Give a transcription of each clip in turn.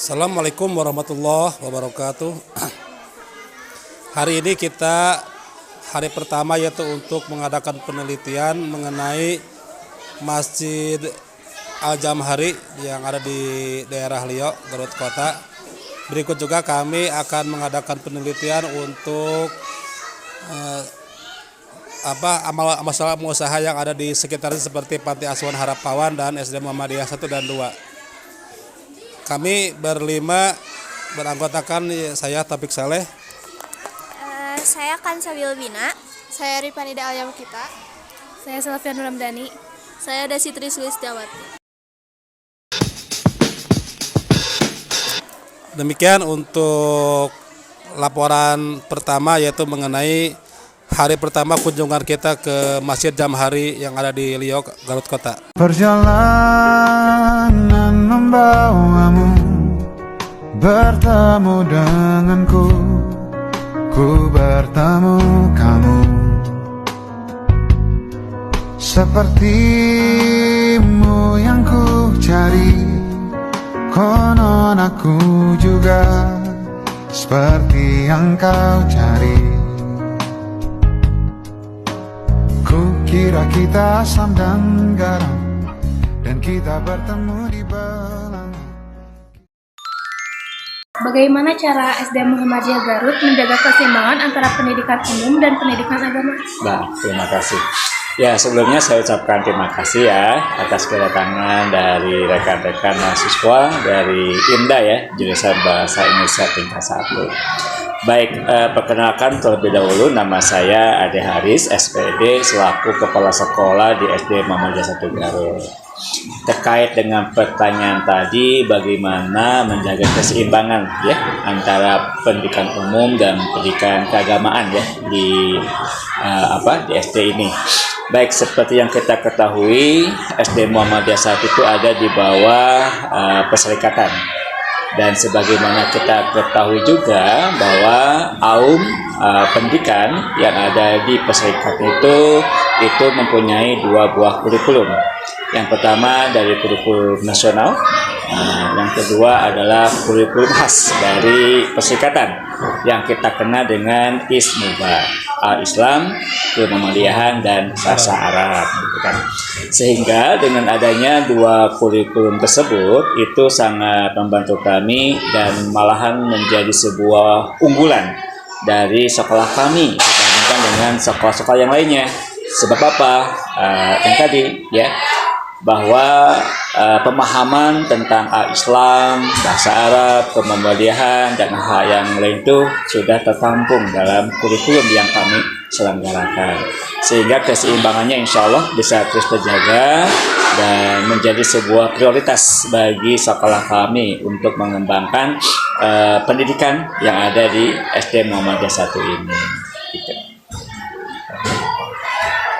Assalamualaikum warahmatullahi wabarakatuh. Hari ini kita hari pertama yaitu untuk mengadakan penelitian mengenai Masjid Al-Jamhari yang ada di daerah Liok, Garut Kota. Berikut juga kami akan mengadakan penelitian untuk masalah usaha yang ada di sekitarnya seperti Panti Asuhan Harapawan dan SD Muhammadiyah 1 dan 2. Kami berlima beranggotakan saya Taufik Saleh, saya Kansa Wilbina, saya Rifanida Alyam Kita, saya Selvian Ramdhani, saya Dasitri Sulistiawati. Demikian untuk laporan pertama yaitu mengenai hari pertama kunjungan kita ke Masjid Jamhari yang ada di Liok, Garut Kota. Perjalanan membawamu bertemu denganku, ku bertemu kamu. Sepertimu yang ku cari, konon aku juga seperti yang kau cari. Kukira kita asam dan garam, dan kita bertemu di belanga. Bagaimana cara SD Muhammadiyah Garut menjaga keseimbangan antara pendidikan umum dan pendidikan agama? Nah, terima kasih. Ya, sebelumnya saya ucapkan terima kasih ya atas kedatangan dari rekan-rekan mahasiswa dari IMDA ya, jurusan Bahasa Indonesia tingkat 1. Baik, perkenalkan terlebih dahulu, nama saya Ade Haris, SPD, selaku Kepala Sekolah di SD Muhammadiyah 1 Garut. Terkait dengan pertanyaan tadi, bagaimana menjaga keseimbangan ya antara pendidikan umum dan pendidikan keagamaan ya di SD ini. Baik, seperti yang kita ketahui, SD Muhammadiyah 1 itu ada di bawah Perserikatan. Dan sebagaimana kita ketahui juga bahwa pendidikan yang ada di Perserikatan itu mempunyai 2 buah kurikulum. Yang pertama dari kurikulum nasional, yang kedua adalah kurikulum khas dari Perserikatan yang kita kenal dengan ISMUBA, Al-Islam, Muhammadiyahan, dan Bahasa Arab, gitu kan. Sehingga dengan adanya 2 kurikulum tersebut itu sangat membantu kami dan malahan menjadi sebuah unggulan dari sekolah kami dibandingkan dengan sekolah-sekolah yang lainnya. Sebab apa? Yang tadi ya, bahwa pemahaman tentang Islam, bahasa Arab, Muhammadiyahan, dan hal yang lain itu sudah tertampung dalam kurikulum yang kami selenggarakan, sehingga keseimbangannya insya Allah bisa terus terjaga dan menjadi sebuah prioritas bagi sekolah kami untuk mengembangkan pendidikan yang ada di SD Muhammadiyah 1 ini gitu.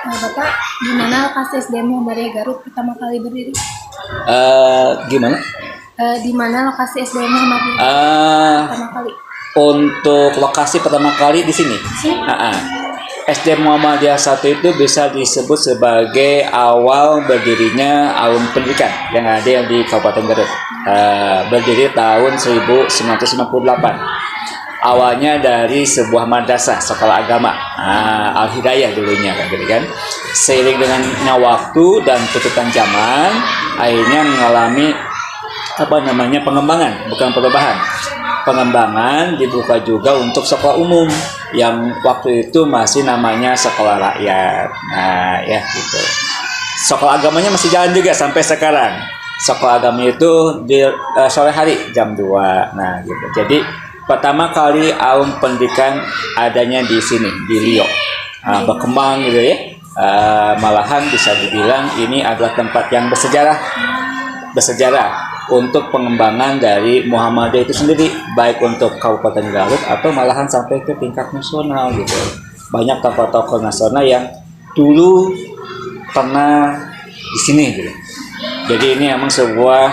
Bapak, di mana lokasi SD Muhammadiyah Garut pertama kali berdiri? Gimana? Di mana lokasi SD Muhammadiyah pertama kali? Untuk lokasi pertama kali di sini. SD Muhammadiyah 1 itu bisa disebut sebagai awal berdirinya Aum Pendidikan yang ada di Kabupaten Garut. Berdiri tahun 1958. Awalnya dari sebuah madrasah sekolah agama, Al-Hidayah dulunya gitu kan. Seiring dengan waktu dan tuntutan zaman, akhirnya mengalami pengembangan, bukan perubahan. Pengembangan dibuka juga untuk sekolah umum yang waktu itu masih namanya sekolah rakyat. Nah, ya gitu. Sekolah agamanya masih jalan juga sampai sekarang. Sekolah agama itu di sore hari jam 2. Nah, gitu. Jadi pertama kali Aum Pendidikan adanya di sini, di Liok. Berkembang gitu ya. Malahan bisa dibilang ini adalah tempat yang bersejarah untuk pengembangan dari Muhammadiyah itu sendiri, baik untuk Kabupaten Garut atau malahan sampai ke tingkat nasional gitu. Banyak tokoh-tokoh nasional yang dulu pernah di sini gitu. Jadi ini memang sebuah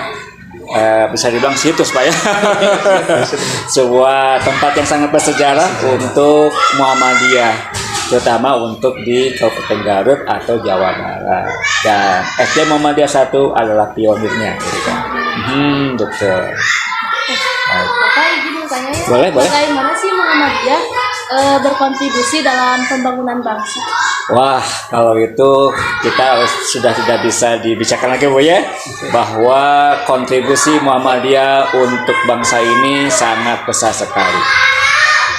bisa dibilang situs Pak ya. Sebuah tempat yang sangat bersejarah untuk Muhammadiyah, terutama untuk di Kabupaten Garut atau Jawa Barat. Dan SD Muhammadiyah 1 adalah pionirnya gitu kan. Betul. bertanya ya, Boleh. bagaimana sih Muhammadiyah berkontribusi dalam pembangunan bangsa? Wah, kalau itu kita sudah tidak bisa dibicarakan lagi Bu ya, bahwa kontribusi Muhammadiyah untuk bangsa ini sangat besar sekali.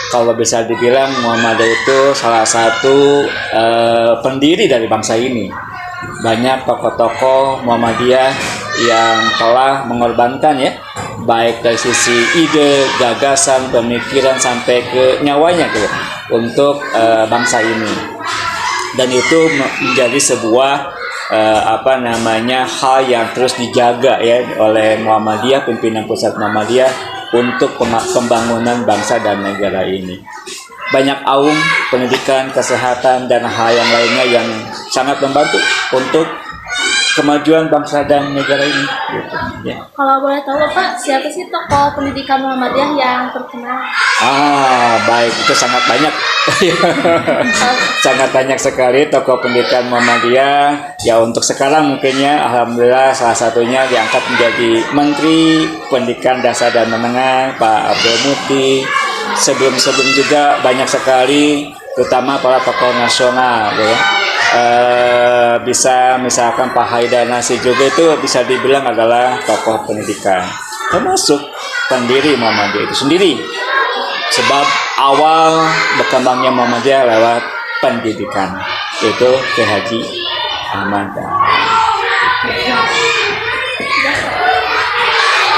Kalau bisa dibilang Muhammadiyah itu salah satu pendiri dari bangsa ini. Banyak tokoh-tokoh Muhammadiyah yang telah mengorbankan ya, baik dari sisi ide, gagasan, pemikiran sampai ke nyawanya gitu untuk bangsa ini. Dan itu menjadi sebuah hal yang terus dijaga ya oleh Muhammadiyah, pimpinan pusat Muhammadiyah untuk pembangunan bangsa dan negara ini. Banyak aum pendidikan, kesehatan dan hal yang lainnya yang sangat membantu untuk kemajuan bangsa dan negara ini gitu, ya. Kalau boleh tahu Bapak, siapa sih tokoh pendidikan Muhammadiyah yang terkenal? Baik, itu sangat banyak. Sangat banyak sekali tokoh pendidikan Muhammadiyah. Ya untuk sekarang mungkinnya alhamdulillah salah satunya diangkat menjadi Menteri Pendidikan Dasar dan Menengah Pak Abdul Muti. Sebelum juga banyak sekali terutama para tokoh nasional ya. Bisa misalkan Pak Haidar Nasir juga itu bisa dibilang adalah tokoh pendidikan, termasuk pendiri Muhammadiyah itu sendiri. Sebab awal berkembangnya Muhammadiyah lewat pendidikan, yaitu Kiai Haji Ahmad Dahlan.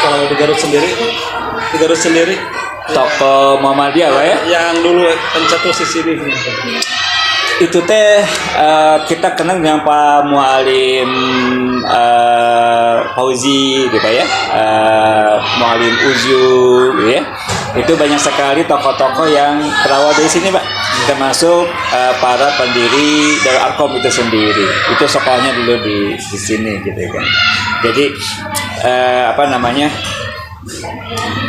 Kalau di Garut sendiri Tokoh Muhammadiyah lah ya. yang dulu pencetus di sini. Itu teh kita kenal dengan Pak Mualim Fauzi gitu ya, Mualim Uzu gitu ya. Itu banyak sekali tokoh-tokoh yang terawal dari sini Pak, termasuk para pendiri dari Arkom itu sendiri. Itu sekolahnya dulu di sini gitu kan. Jadi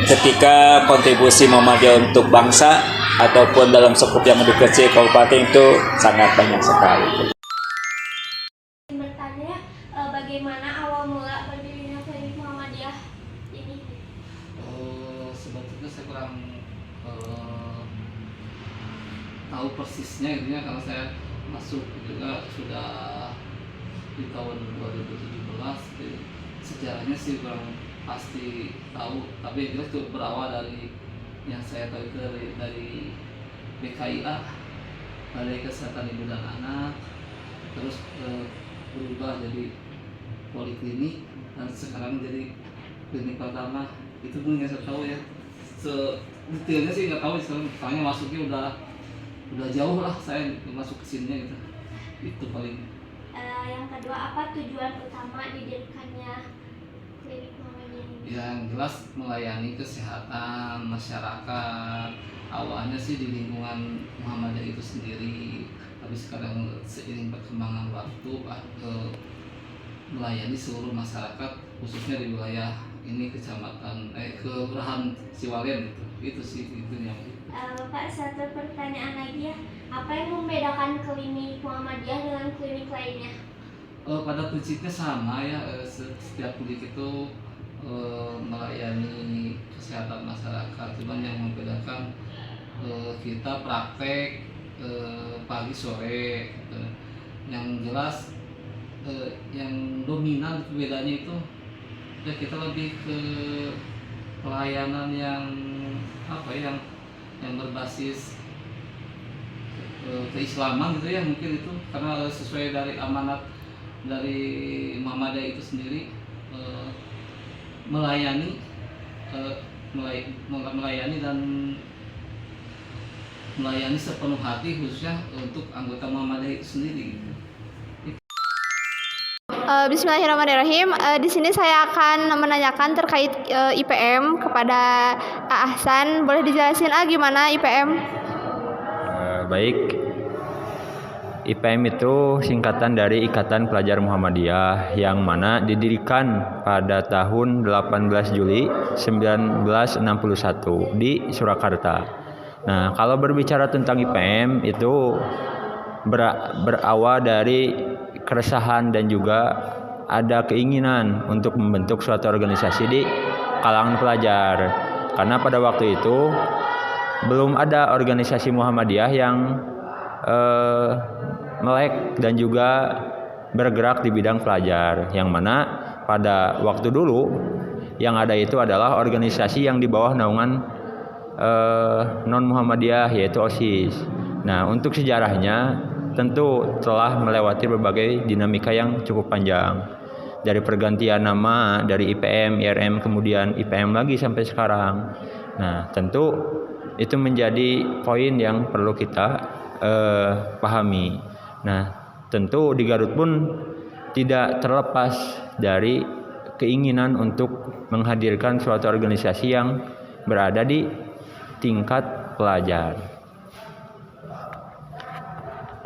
ketika kontribusi Muhammadiyah untuk bangsa ataupun dalam skup yang lebih kecil kabupaten itu sangat banyak sekali. Bertanya, bagaimana awal mula berdirinya klinik Muhammadiyah ini? Sebetulnya saya kurang tahu persisnya gitu ya, karena saya masuk juga sudah di tahun 2017. Jadi sejarahnya sih kurang pasti tahu, tapi jelas itu berawal dari yang saya tahu itu dari BKIA, Balai Kesehatan Ibu dan Anak, terus berubah jadi poliklinik dan sekarang jadi klinik pertama. Itu pun yang saya tahu ya, detailnya sih nggak tahu, soalnya masuknya udah jauh lah saya masuk ke sini gitu. Itu paling. Yang kedua, apa tujuan utama didirikannya klinik Muhammadiyah ini? Yang jelas melayani kesehatan masyarakat. Awalnya sih di lingkungan Muhammadiyah itu sendiri, tapi sekarang seiring perkembangan waktu melayani seluruh masyarakat, khususnya di wilayah ini kecamatan kelurahan Siwalen gitu. Itu sih itu yang. Bapak, satu pertanyaan lagi ya, apa yang membedakan klinik Muhammadiyah dengan klinik lainnya? Pada prinsipnya sama ya, setiap klinik itu melayani kesehatan masyarakat, cuman yang membedakan kita praktek pagi sore gitu. Yang jelas yang dominan bedanya itu ya kita lebih ke pelayanan yang yang berbasis keislaman gitu ya, mungkin itu karena sesuai dari amanat dari Muhammadiyah itu sendiri, melayani dan melayani sepenuh hati khususnya untuk anggota Muhammadiyah itu sendiri. Bismillahirrahmanirrahim. Di sini saya akan menanyakan terkait IPM kepada Ahsan. Boleh dijelasin gimana IPM? Baik, IPM itu singkatan dari Ikatan Pelajar Muhammadiyah yang mana didirikan pada tahun 18 Juli 1961 di Surakarta. Nah, kalau berbicara tentang IPM itu berawal dari keresahan dan juga ada keinginan untuk membentuk suatu organisasi di kalangan pelajar. karena pada waktu itu belum ada organisasi Muhammadiyah yang melek dan juga bergerak di bidang pelajar, yang mana pada waktu dulu yang ada itu adalah organisasi yang di bawah naungan non Muhammadiyah, yaitu OSIS. Nah, untuk sejarahnya tentu telah melewati berbagai dinamika yang cukup panjang, dari pergantian nama dari IPM, IRM, kemudian IPM lagi sampai sekarang. Nah, tentu itu menjadi poin yang perlu kita pahami. Nah, tentu di Garut pun tidak terlepas dari keinginan untuk menghadirkan suatu organisasi yang berada di tingkat pelajar.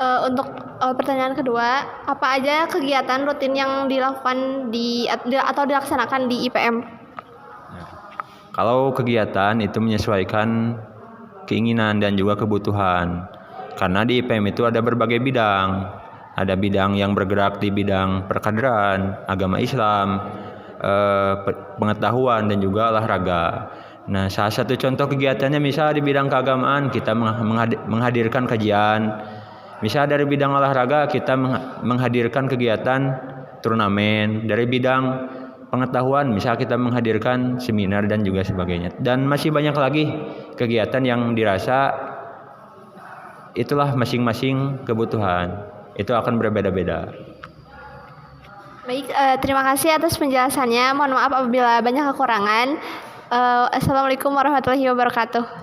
Untuk pertanyaan kedua, apa aja kegiatan rutin yang dilakukan atau dilaksanakan di IPM? Kalau kegiatan itu menyesuaikan keinginan dan juga kebutuhan. Karena di IPM itu ada berbagai bidang. Ada bidang yang bergerak di bidang perkaderan, agama Islam, pengetahuan dan juga olahraga. Nah, salah satu contoh kegiatannya misal di bidang keagamaan kita menghadirkan kajian. Misal dari bidang olahraga kita menghadirkan kegiatan turnamen. Dari bidang pengetahuan misal kita menghadirkan seminar dan juga sebagainya. Dan masih banyak lagi kegiatan yang dirasa itulah masing-masing kebutuhan. Itu akan berbeda-beda. Baik, terima kasih atas penjelasannya. Mohon maaf apabila banyak kekurangan. Assalamualaikum warahmatullahi wabarakatuh.